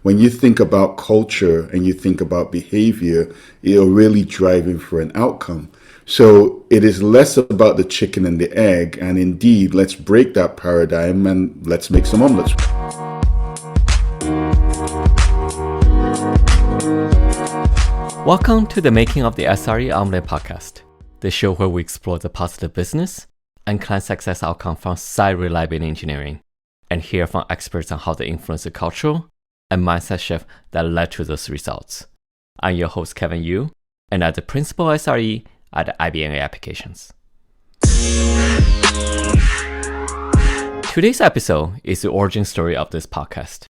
When you think about culture and you think about behavior, you're really driving for an outcome. So it is less about the chicken and the egg. And indeed, let's break that paradigm and let's make some omelets. Welcome to the Making of the SRE Omelette podcast, the show where we explore the positive business and client success outcome from site reliability engineering and hear from experts on how they influence the cultural and mindset shift that led to those results. I'm your host, Kevin Yu, and I'm the principal SRE at IBM Applications. Today's episode is the origin story of this podcast.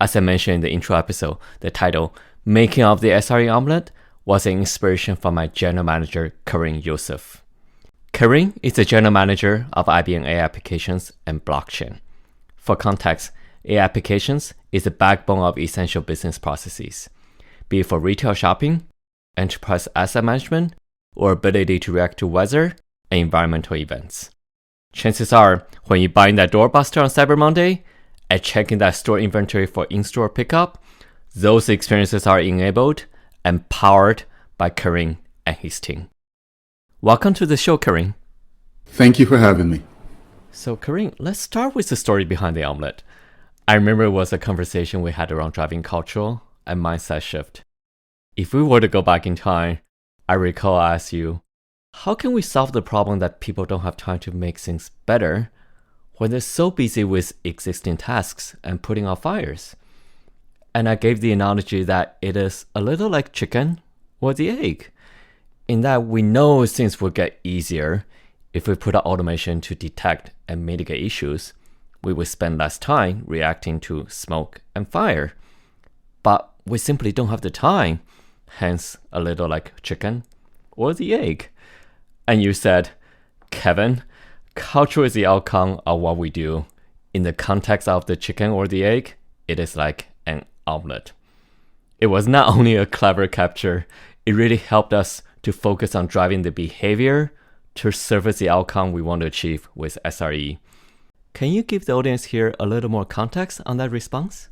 As I mentioned in the intro episode, the title, Making of the SRE Omelette, was an inspiration from my general manager, Kareem Yusuf. Kareem is the general manager of IBM AI Applications and Blockchain. For context, AI Applications is the backbone of essential business processes, be it for retail shopping, enterprise asset management, or ability to react to weather and environmental events. Chances are, when you buy that doorbuster on Cyber Monday and checking that store inventory for in-store pickup, those experiences are enabled and powered by Kareem and his team. Welcome to the show, Kareem. Thank you for having me. So, Kareem, let's start with the story behind the omelette. I remember it was a conversation we had around driving cultural and mindset shift. If we were to go back in time, I recall I asked you, how can we solve the problem that people don't have time to make things better when they're so busy with existing tasks and putting out fires? And I gave the analogy that it is a little like chicken or the egg, in that we know things will get easier if we put out automation to detect and mitigate issues. We will spend less time reacting to smoke and fire. But we simply don't have the time, hence a little like chicken or the egg. And you said, Kevin, culture is the outcome of what we do. In the context of the chicken or the egg, it is like an omelette. It was not only a clever capture, it really helped us to focus on driving the behavior to service the outcome we want to achieve with SRE. Can you give the audience here a little more context on that response?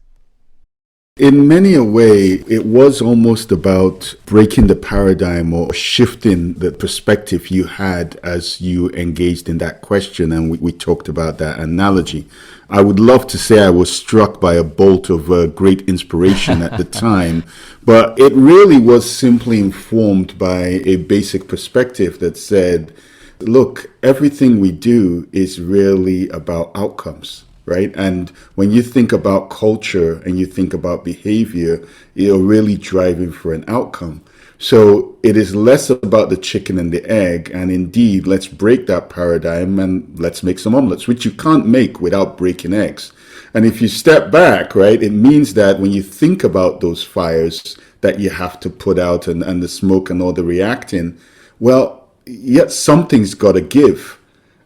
In many a way, it was almost about breaking the paradigm or shifting the perspective you had as you engaged in that question. And we talked about that analogy. I would love to say I was struck by a bolt of great inspiration at the time, but it really was simply informed by a basic perspective that said, look, everything we do is really about outcomes, right? And when you think about culture and you think about behavior, you're really driving for an outcome. So it is less about the chicken and the egg. And indeed, let's break that paradigm and let's make some omelets, which you can't make without breaking eggs. And if you step back, right, it means that when you think about those fires that you have to put out and the smoke and all the reacting, well, yet something's got to give.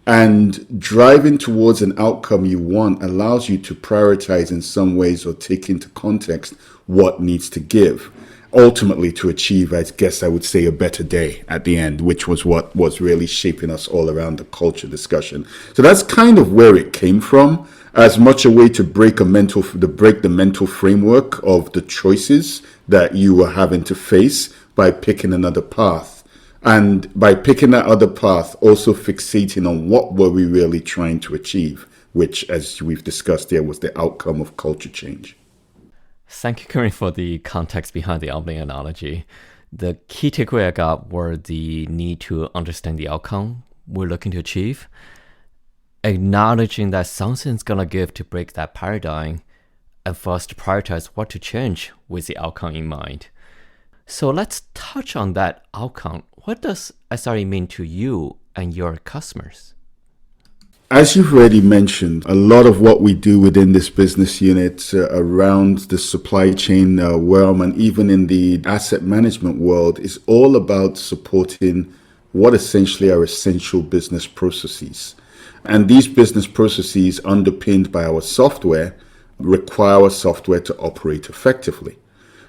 And driving towards an outcome you want allows you to prioritize in some ways or take into context what needs to give, ultimately to achieve, I guess I would say, a better day at the end, which was what was really shaping us all around the culture discussion. So that's kind of where it came from, as much a way to break the mental framework of the choices that you were having to face by picking another path. And by picking that other path, also fixating on what were we really trying to achieve, which, as we've discussed here, was the outcome of culture change. Thank you, Kareem, for the context behind the omelet analogy. The key takeaway I got were the need to understand the outcome we're looking to achieve, acknowledging that something's going to give to break that paradigm, and for us to prioritize what to change with the outcome in mind. So let's touch on that outcome. What does SRE mean to you and your customers? As you've already mentioned, a lot of what we do within this business unit around the supply chain realm and even in the asset management world is all about supporting what essentially are essential business processes. And these business processes, underpinned by our software, require our software to operate effectively.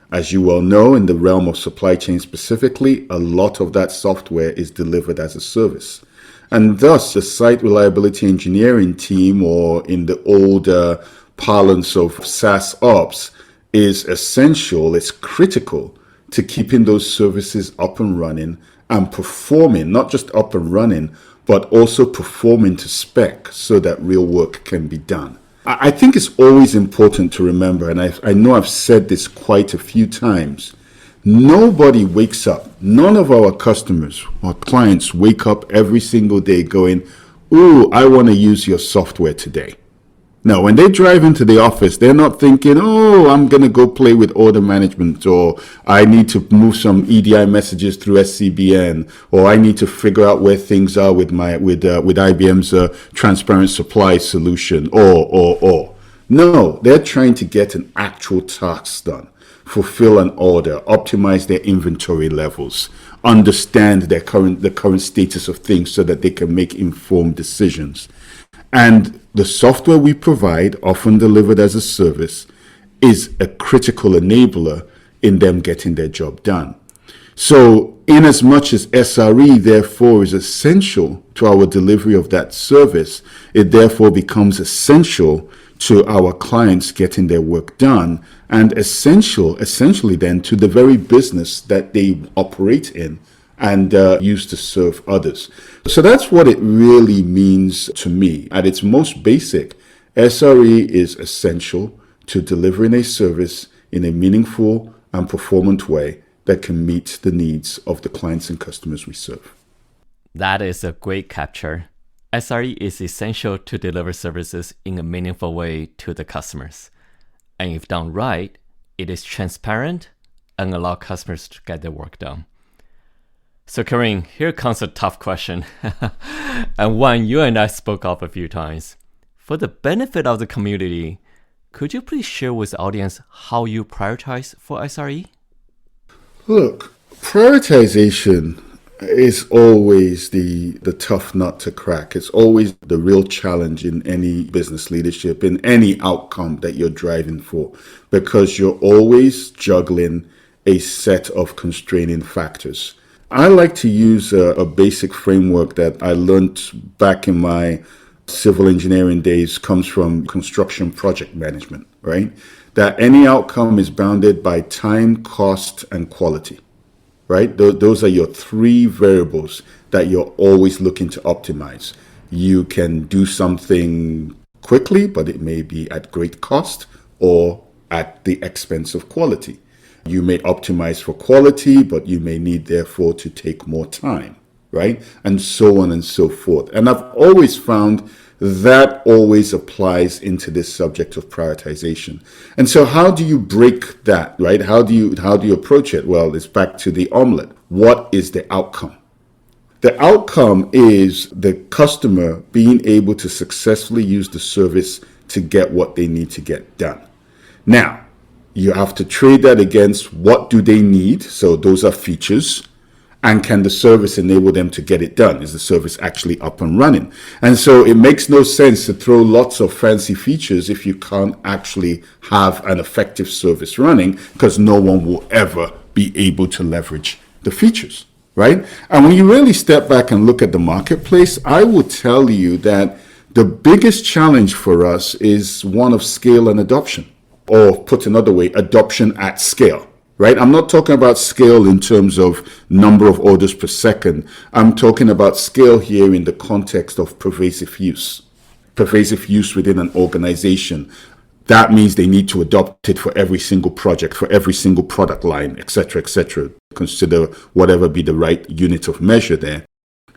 As you well know, in the realm of supply chain specifically, a lot of that software is delivered as a service. And thus, the site reliability engineering team, or in the older parlance of SaaS ops, is essential, it's critical to keeping those services up and running and performing, not just up and running, but also performing to spec so that real work can be done. I think it's always important to remember, and I know I've said this quite a few times, nobody wakes up, none of our customers or clients wake up every single day going, ooh, I want to use your software today. Now, when they drive into the office, they're not thinking, oh, I'm going to go play with order management, or I need to move some EDI messages through SCBN, or I need to figure out where things are with IBM's transparent supply solution, or. No, they're trying to get an actual task done, fulfill an order, optimize their inventory levels, understand the current status of things so that they can make informed decisions. And the software we provide, often delivered as a service, is a critical enabler in them getting their job done. So, in as much as SRE, therefore, is essential to our delivery of that service, it therefore becomes essential to our clients getting their work done, and essentially then to the very business that they operate in and use to serve others. So that's what it really means to me. At its most basic, SRE is essential to delivering a service in a meaningful and performant way that can meet the needs of the clients and customers we serve. That is a great capture. SRE is essential to deliver services in a meaningful way to the customers. And if done right, it is transparent and allow customers to get their work done. So Kareem, here comes a tough question, and one you and I spoke of a few times. For the benefit of the community, could you please share with the audience how you prioritize for SRE? Look, prioritization is always the tough nut to crack. It's always the real challenge in any business leadership, in any outcome that you're driving for, because you're always juggling a set of constraining factors. I like to use a basic framework that I learned back in my civil engineering days, comes from construction project management, right? That any outcome is bounded by time, cost, and quality, right? Those are your three variables that you're always looking to optimize. You can do something quickly, but it may be at great cost or at the expense of quality. You may optimize for quality, but you may need, therefore, to take more time, right? And so on and so forth. And I've always found that always applies into this subject of prioritization. And so how do you break that, right? How do you approach it? Well, it's back to the omelette. What is the outcome? The outcome is the customer being able to successfully use the service to get what they need to get done. Now, you have to trade that against what do they need. So those are features. And can the service enable them to get it done? Is the service actually up and running? And so it makes no sense to throw lots of fancy features if you can't actually have an effective service running, because no one will ever be able to leverage the features, right? And when you really step back and look at the marketplace, I will tell you that the biggest challenge for us is one of scale and adoption. Or put another way, adoption at scale, right? I'm not talking about scale in terms of number of orders per second. I'm talking about scale here in the context of pervasive use within an organization. That means they need to adopt it for every single project, for every single product line, etc., etc. Consider whatever be the right unit of measure there.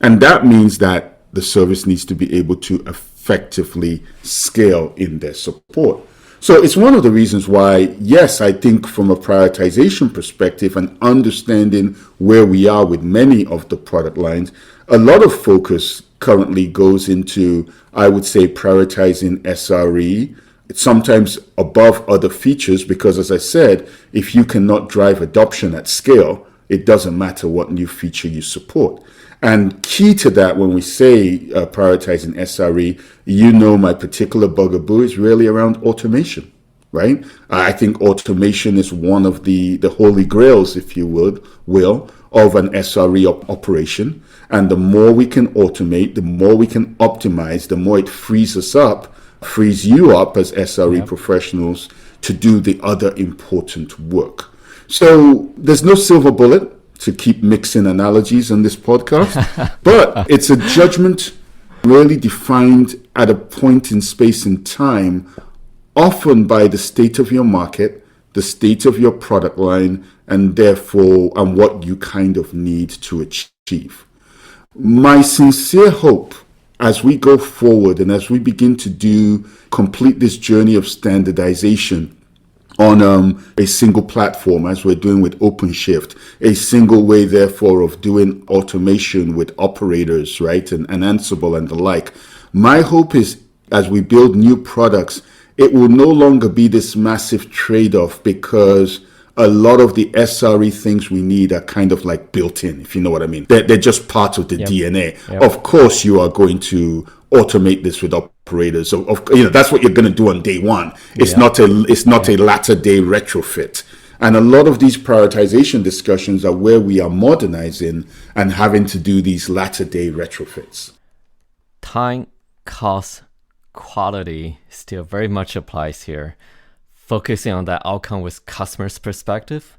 And that means that the service needs to be able to effectively scale in their support. So it's one of the reasons why, yes, I think from a prioritization perspective and understanding where we are with many of the product lines, a lot of focus currently goes into, I would say, prioritizing SRE, sometimes above other features, because as I said, if you cannot drive adoption at scale, it doesn't matter what new feature you support. And key to that, when we say prioritizing SRE, my particular bugaboo is really around automation, right? I think automation is one of the holy grails, if you will, of an SRE operation. And the more we can automate, the more we can optimize, the more it frees you up as SRE professionals to do the other important work. So there's no silver bullet to keep mixing analogies on this podcast, but it's a judgment really defined at a point in space and time, often by the state of your market, the state of your product line, and therefore, and what you kind of need to achieve. My sincere hope as we go forward and as we begin to complete this journey of standardization on a single platform, as we're doing with OpenShift, a single way, therefore, of doing automation with operators, right, and Ansible and the like. My hope is, as we build new products, it will no longer be this massive trade-off, because a lot of the SRE things we need are kind of like built in, if you know what I mean. They're just part of the DNA. Yep. Of course, you are going to automate this with operators. So, that's what you're going to do on day one. It's not a latter day retrofit. And a lot of these prioritization discussions are where we are modernizing and having to do these latter day retrofits. Time, cost, quality still very much applies here. Focusing on that outcome with customers' perspective,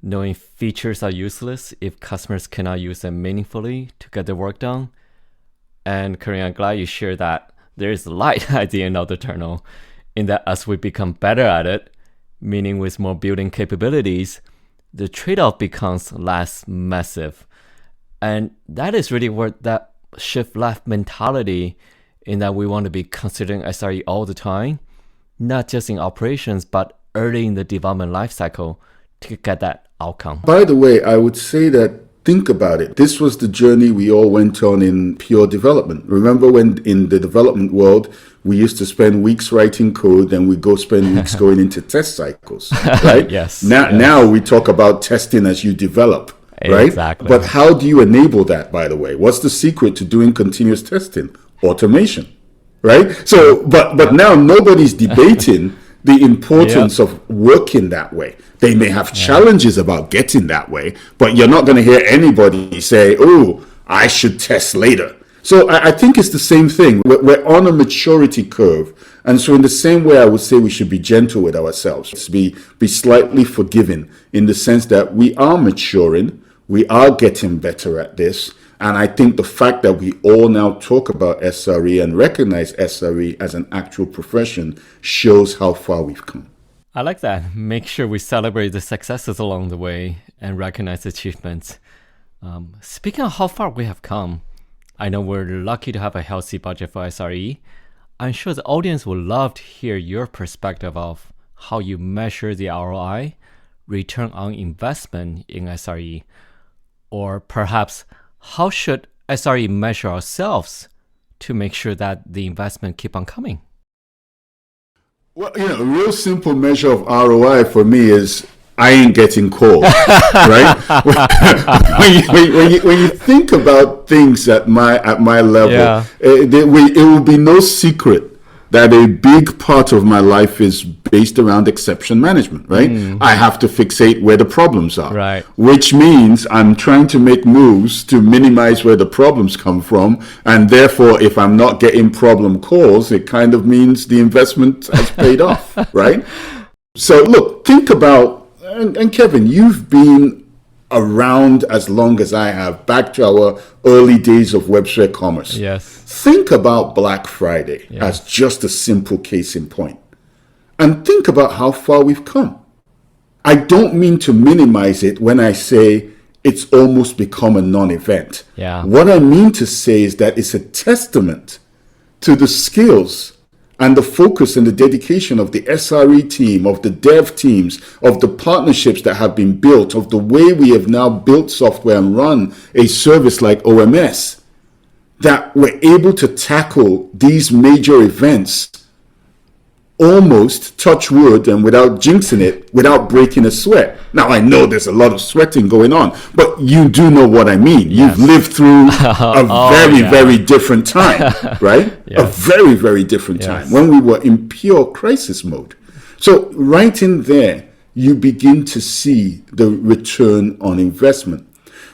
knowing features are useless if customers cannot use them meaningfully to get the work done. And Kareem, I'm glad you shared that there is light at the end of the tunnel, in that as we become better at it, meaning with more building capabilities, the trade-off becomes less massive. And that is really where that shift left mentality, in that we want to be considering SRE all the time, not just in operations, but early in the development lifecycle to get that outcome. By the way, I would say that, think about it. This was the journey we all went on in pure development. Remember when in the development world, we used to spend weeks writing code and we go spend weeks going into test cycles, right? Yes. Now we talk about testing as you develop, right? Exactly. But how do you enable that, by the way? What's the secret to doing continuous testing? Automation. Right? So, but now nobody's debating the importance of working that way. They may have challenges about getting that way, but you're not going to hear anybody say, oh, I should test later. So I think it's the same thing. We're on a maturity curve. And so in the same way, I would say we should be gentle with ourselves, be slightly forgiving, in the sense that we are maturing, we are getting better at this. And I think the fact that we all now talk about SRE and recognize SRE as an actual profession shows how far we've come. I like that. Make sure we celebrate the successes along the way and recognize achievements. Speaking of how far we have come, I know we're lucky to have a healthy budget for SRE. I'm sure the audience would love to hear your perspective of how you measure the ROI, return on investment in SRE, or perhaps how should SRE measure ourselves to make sure that the investment keep on coming? Well, a real simple measure of ROI for me is I ain't getting called, right? when you think about things at my level, it will be no secret that a big part of my life is based around exception management, right? I have to fixate where the problems are, right? Which means I'm trying to make moves to minimize where the problems come from. And therefore, if I'm not getting problem calls, it kind of means the investment has paid off, right? So look, think about, and Kevin, you've been around as long as I have, back to our early days of website commerce. Yes. Think about Black Friday as just a simple case in point. And think about how far we've come. I don't mean to minimize it when I say it's almost become a non-event. Yeah. What I mean to say is that it's a testament to the skills and the focus and the dedication of the SRE team, of the dev teams, of the partnerships that have been built, of the way we have now built software and run a service like OMS, that we're able to tackle these major events almost, touch wood, and without jinxing it, without breaking a sweat. Now, I know there's a lot of sweating going on, but you do know what I mean. Yes. You've lived through a very different time, right? Yes. A very, very different time when we were in pure crisis mode. So right in there, you begin to see the return on investment.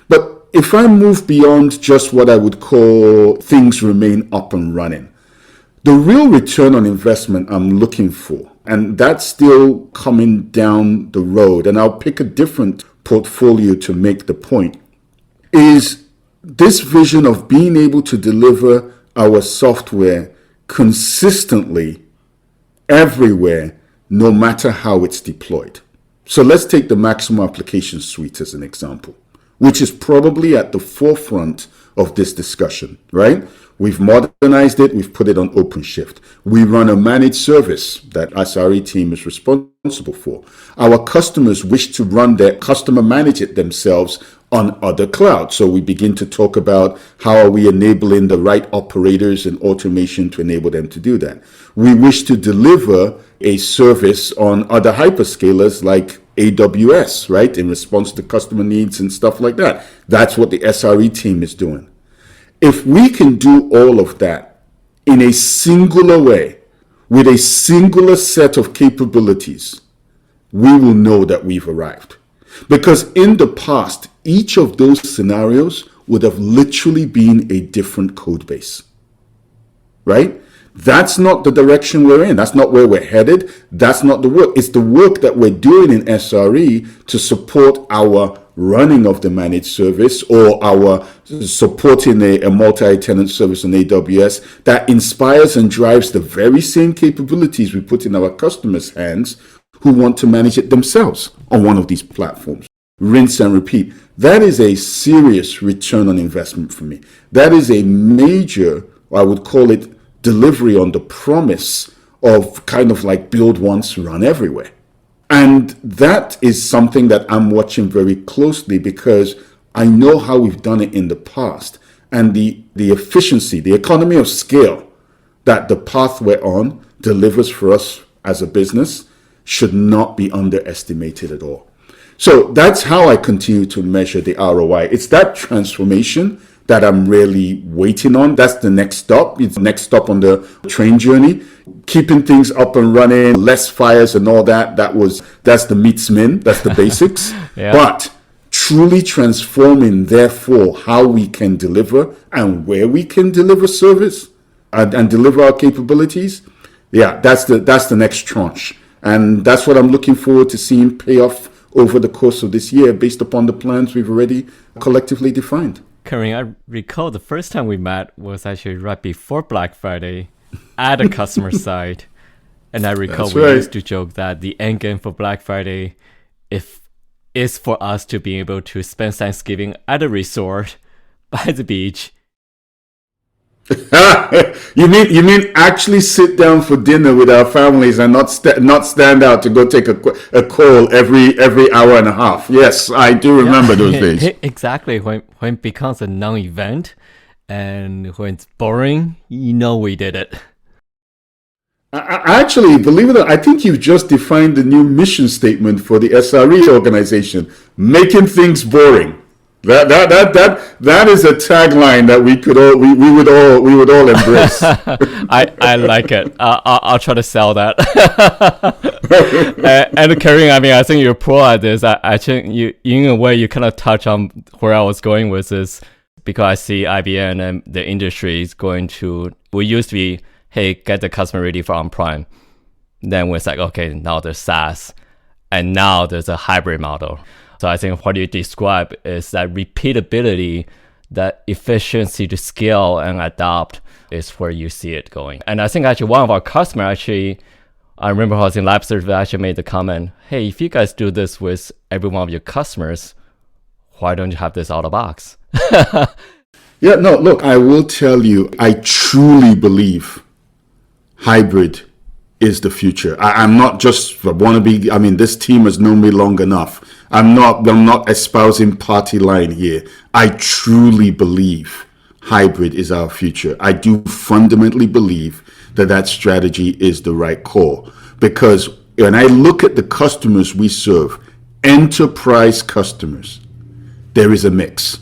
But if I move beyond just what I would call things remain up and running, the real return on investment I'm looking for, and that's still coming down the road, and I'll pick a different portfolio to make the point, is this vision of being able to deliver our software consistently everywhere, no matter how it's deployed. So let's take the Maximo Application Suite as an example, which is probably at the forefront of this discussion, right? We've modernized it. We've put it on OpenShift. We run a managed service that SRE team is responsible for. Our customers wish to run their customer manage it themselves on other clouds. So we begin to talk about how are we enabling the right operators and automation to enable them to do that. We wish to deliver a service on other hyperscalers like AWS, right? In response to customer needs and stuff like that. That's what the SRE team is doing. If we can do all of that in a singular way, with a singular set of capabilities, we will know that we've arrived. Because in the past, each of those scenarios would have literally been a different code base, right? That's not the direction we're in. That's not where we're headed. That's not the work. It's the work that we're doing in SRE to support our running of the managed service or our supporting a multi-tenant service on AWS that inspires and drives the very same capabilities we put in our customers' hands who want to manage it themselves on one of these platforms. Rinse and repeat. That is a serious return on investment for me. That is a major, I would call it, delivery on the promise of kind of like build once, run everywhere. And that is something that I'm watching very closely because I know how we've done it in the past, and the efficiency, the economy of scale that the path we're on delivers for us as a business should not be underestimated at all. So that's how I continue to measure the ROI. It's that transformation that I'm really waiting on. That's the next stop. It's the next stop on the train journey. Keeping things up and running, less fires and all that. That's the meets min. That's the basics. Yeah. But truly transforming, therefore, how we can deliver and where we can deliver service and deliver our capabilities. Yeah, that's the next tranche. And that's what I'm looking forward to seeing pay off over the course of this year based upon the plans we've already collectively defined. Kareem, I recall the first time we met was actually right before Black Friday at a customer site. And I recall That's we right. used to joke that the end game for Black Friday is for us to be able to spend Thanksgiving at a resort by the beach. You mean actually sit down for dinner with our families and not stand out to go take a call every hour and a half? Yes, I do remember those days. Exactly. When it becomes a non-event and when it's boring, you know we did it. I actually, believe it or not, I think you've just defined the new mission statement for the SRE organization: making things boring. That is a tagline that we would all embrace. I like it. I'll try to sell that. and Kareem, I mean, I think you're pro at this. I think you, in a way, you kind of touch on where I was going with this, because I see IBM and the industry is going to. We used to be, hey, get the customer ready for on-prem. Then it's like, okay, now there's SaaS, and now there's a hybrid model. So I think what you describe is that repeatability, that efficiency to scale and adopt is where you see it going. And I think actually one of our customers I remember I was in lab service, actually made the comment, hey, if you guys do this with every one of your customers, why don't you have this out of the box? Yeah, no, look, I will tell you, I truly believe hybrid is the future. I'm not just wannabe. I mean, this team has known me long enough. I'm not espousing party line here. I truly believe hybrid is our future. I do fundamentally believe that strategy is the right call, because when I look at the customers we serve, enterprise customers, there is a mix.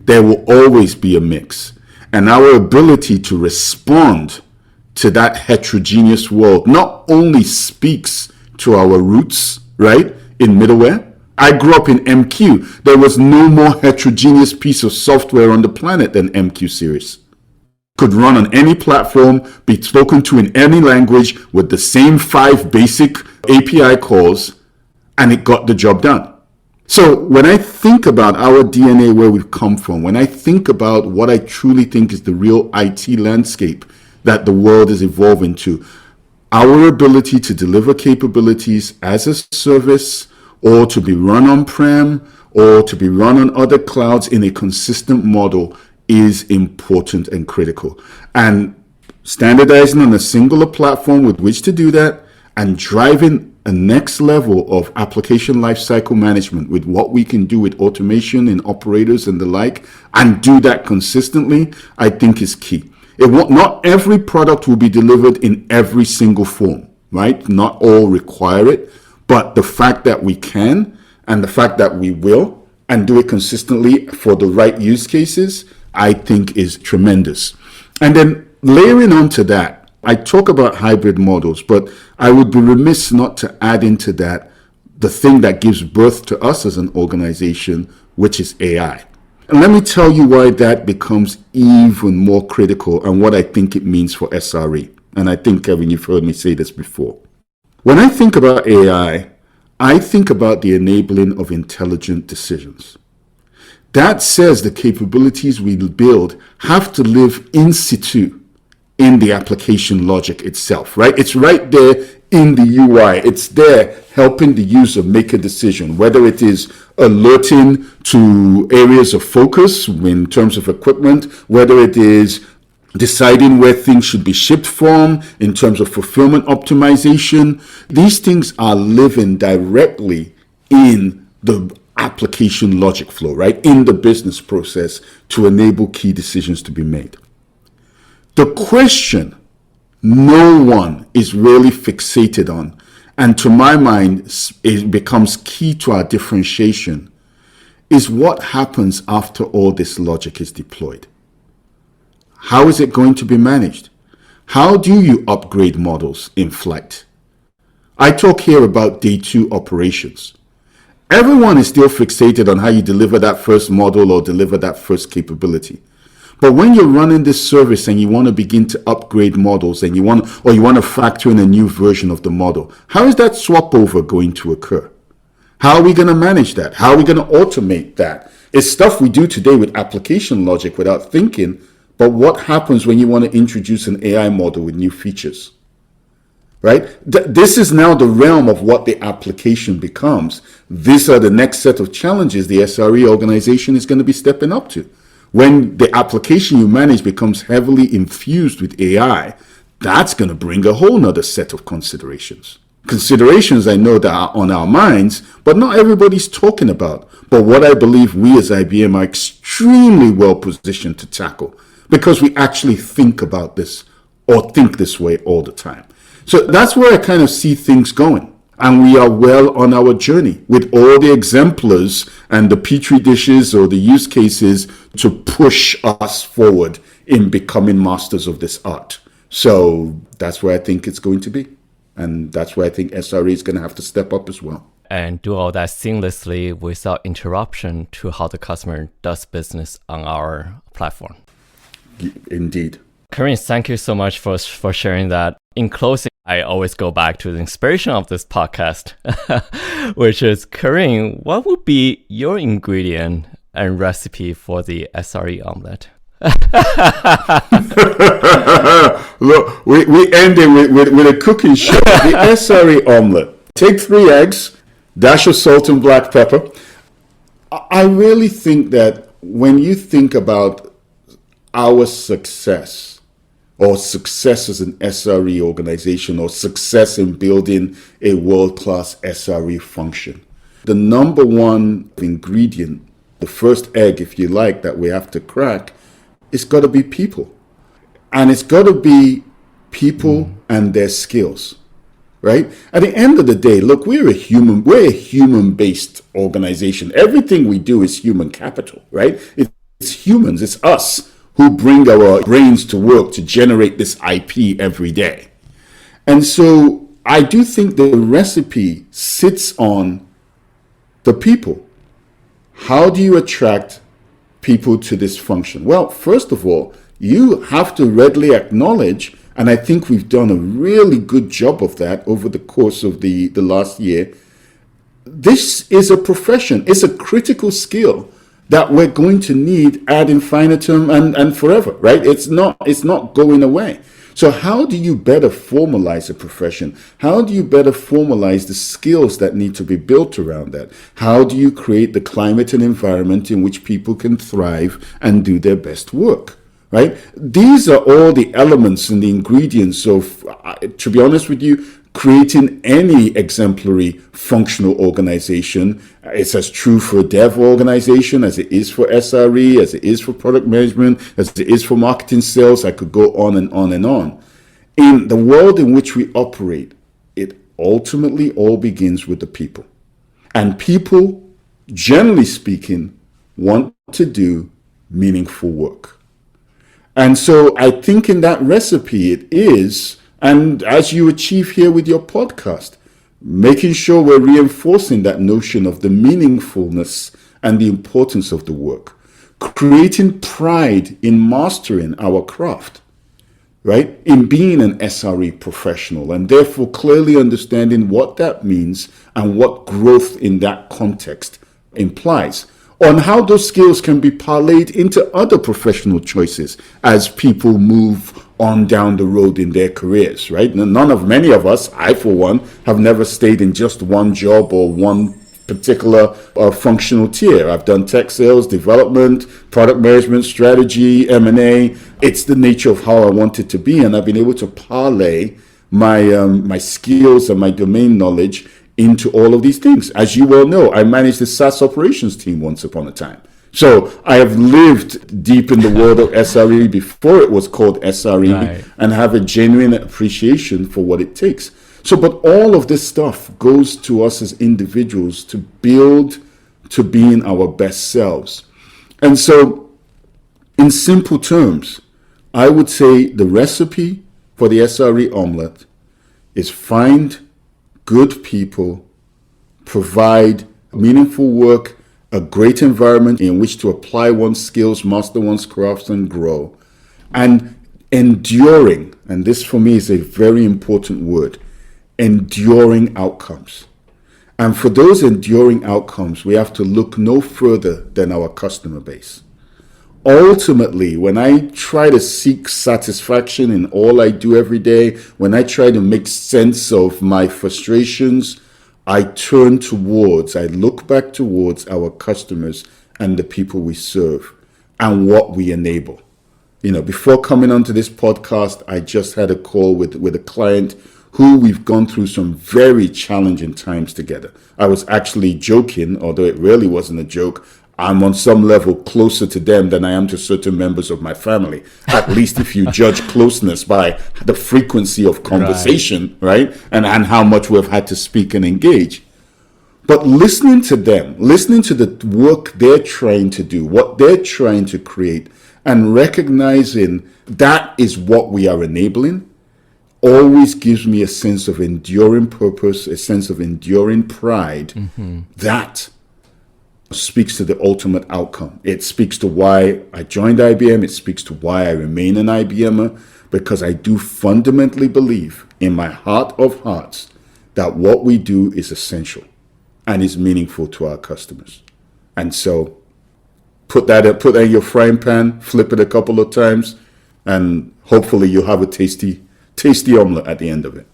There will always be a mix. And our ability to respond to that heterogeneous world not only speaks to our roots, right, in middleware. I grew up in MQ. There was no more heterogeneous piece of software on the planet than MQ series. could run on any platform, be spoken to in any language with the same 5 basic API calls, and it got the job done. So when I think about our DNA, where we've come from, when I think about what I truly think is the real IT landscape that the world is evolving to, our ability to deliver capabilities as a service, or to be run on-prem, or to be run on other clouds in a consistent model is important and critical. And standardizing on a singular platform with which to do that, and driving a next level of application lifecycle management with what we can do with automation and operators and the like, and do that consistently, I think is key. Not every product will be delivered in every single form, right? Not all require it, but the fact that we can, and the fact that we will, and do it consistently for the right use cases, I think is tremendous. And then layering onto that, I talk about hybrid models, but I would be remiss not to add into that the thing that gives birth to us as an organization, which is AI. And let me tell you why that becomes even more critical and what I think it means for SRE. And I think, Kevin, you've heard me say this before. When I think about AI, I think about the enabling of intelligent decisions. That says the capabilities we build have to live in situ in the application logic itself, right? It's right there in the UI. It's there helping the user make a decision, whether it is alerting to areas of focus in terms of equipment, whether it is deciding where things should be shipped from in terms of fulfillment optimization. These things are living directly in the application logic flow, right? In the business process to enable key decisions to be made. The question no one is really fixated on, and to my mind, it becomes key to our differentiation, is what happens after all this logic is deployed. How is it going to be managed? How do you upgrade models in flight? I talk here about day 2 operations. Everyone is still fixated on how you deliver that first model or deliver that first capability. But when you're running this service and you want to begin to upgrade models and you want to factor in a new version of the model, how is that swap over going to occur? How are we going to manage that? How are we going to automate that? It's stuff we do today with application logic without thinking, but what happens when you want to introduce an AI model with new features? Right? This is now the realm of what the application becomes. These are the next set of challenges the SRE organization is going to be stepping up to. When the application you manage becomes heavily infused with AI, that's going to bring a whole nother set of considerations. Considerations I know that are on our minds, but not everybody's talking about. But what I believe we as IBM are extremely well positioned to tackle, because we actually think about this or think this way all the time. So that's where I kind of see things going. And we are well on our journey with all the exemplars and the petri dishes or the use cases to push us forward in becoming masters of this art. So that's where I think it's going to be. And that's where I think SRE is going to have to step up as well. And do all that seamlessly without interruption to how the customer does business on our platform. Indeed. Kareem, thank you so much for sharing that. In closing, I always go back to the inspiration of this podcast, which is, Kareem, what would be your ingredient and recipe for the SRE omelette? Look, we end it with a cooking show. The SRE omelette. Take 3 eggs, dash of salt and black pepper. I really think that when you think about our success, or success as an SRE organization, or success in building a world-class SRE function, the number one ingredient, the first egg, if you like, that we have to crack, it's got to be people. And it's got to be people and their skills, right? At the end of the day, look, we're a human-based organization. Everything we do is human capital, right? It's humans, it's us who bring our brains to work to generate this IP every day. And so I do think the recipe sits on the people. How do you attract people to this function? Well, first of all, you have to readily acknowledge, and I think we've done a really good job of that over the course of the last year. This is a profession. It's a critical skill that we're going to need ad infinitum and forever, right? It's not going away. So how do you better formalize a profession? How do you better formalize the skills that need to be built around that? How do you create the climate and environment in which people can thrive and do their best work? Right? These are all the elements and the ingredients of, to be honest with you, creating any exemplary functional organization. It's as true for a dev organization as it is for SRE, as it is for product management, as it is for marketing sales. I could go on and on and on. In the world in which we operate, it ultimately all begins with the people. And people, generally speaking, want to do meaningful work. And so I think in that recipe it is, and as you achieve here with your podcast, making sure we're reinforcing that notion of the meaningfulness and the importance of the work, creating pride in mastering our craft, right? In being an SRE professional, and therefore clearly understanding what that means and what growth in that context implies, on how those skills can be parlayed into other professional choices as people move on down the road in their careers, right? Many of us, I for one, have never stayed in just one job or one particular functional tier. I've done tech sales, development, product management, strategy, M&A. It's the nature of how I want it to be, and I've been able to parlay my skills and my domain knowledge into all of these things. As you well know, I managed the SaaS operations team once upon a time. So I have lived deep in the world of SRE before it was called SRE, right, and have a genuine appreciation for what it takes. So, but all of this stuff goes to us as individuals to build to being our best selves. And so, in simple terms, I would say the recipe for the SRE Omelette is find good people, provide meaningful work, a great environment in which to apply one's skills, master one's crafts, and grow. And enduring, and this for me is a very important word, enduring outcomes. And for those enduring outcomes, we have to look no further than our customer base. Ultimately, when I try to seek satisfaction in all I do every day, when I try to make sense of my frustrations, I look back towards our customers and the people we serve and what we enable. Before coming onto this podcast, I just had a call with a client who we've gone through some very challenging times together. I was actually joking, although it really wasn't a joke. I'm on some level closer to them than I am to certain members of my family, at least if you judge closeness by the frequency of conversation, right? And how much we've had to speak and engage. But listening to them, listening to the work they're trying to do, what they're trying to create, and recognizing that is what we are enabling, always gives me a sense of enduring purpose, a sense of enduring pride. That speaks to the ultimate outcome. It speaks to why I joined IBM. It speaks to why I remain an IBMer, because I do fundamentally believe in my heart of hearts that what we do is essential and is meaningful to our customers. And so put that in your frying pan, flip it a couple of times, and hopefully you'll have a tasty omelette at the end of it.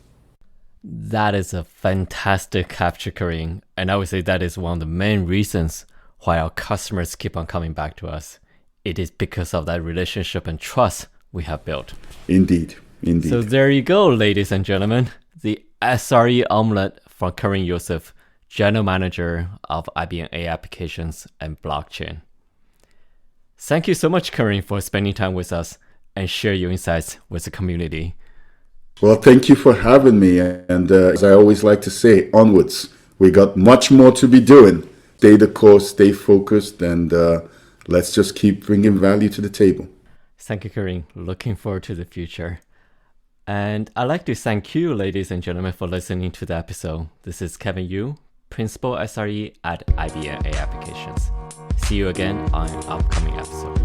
That is a fantastic capture, Kareem. And I would say that is one of the main reasons why our customers keep on coming back to us. It is because of that relationship and trust we have built. Indeed. So there you go, ladies and gentlemen. The SRE Omelette from Kareem Yusuf, General Manager of IBM AI Applications and Blockchain. Thank you so much, Kareem, for spending time with us and share your insights with the community. Well, thank you for having me. And as I always like to say, onwards. We got much more to be doing. Stay the course, stay focused, and let's just keep bringing value to the table. Thank you, Kareem. Looking forward to the future. And I'd like to thank you, ladies and gentlemen, for listening to the episode. This is Kevin Yu, Principal SRE at IBM AI Applications. See you again on an upcoming episode.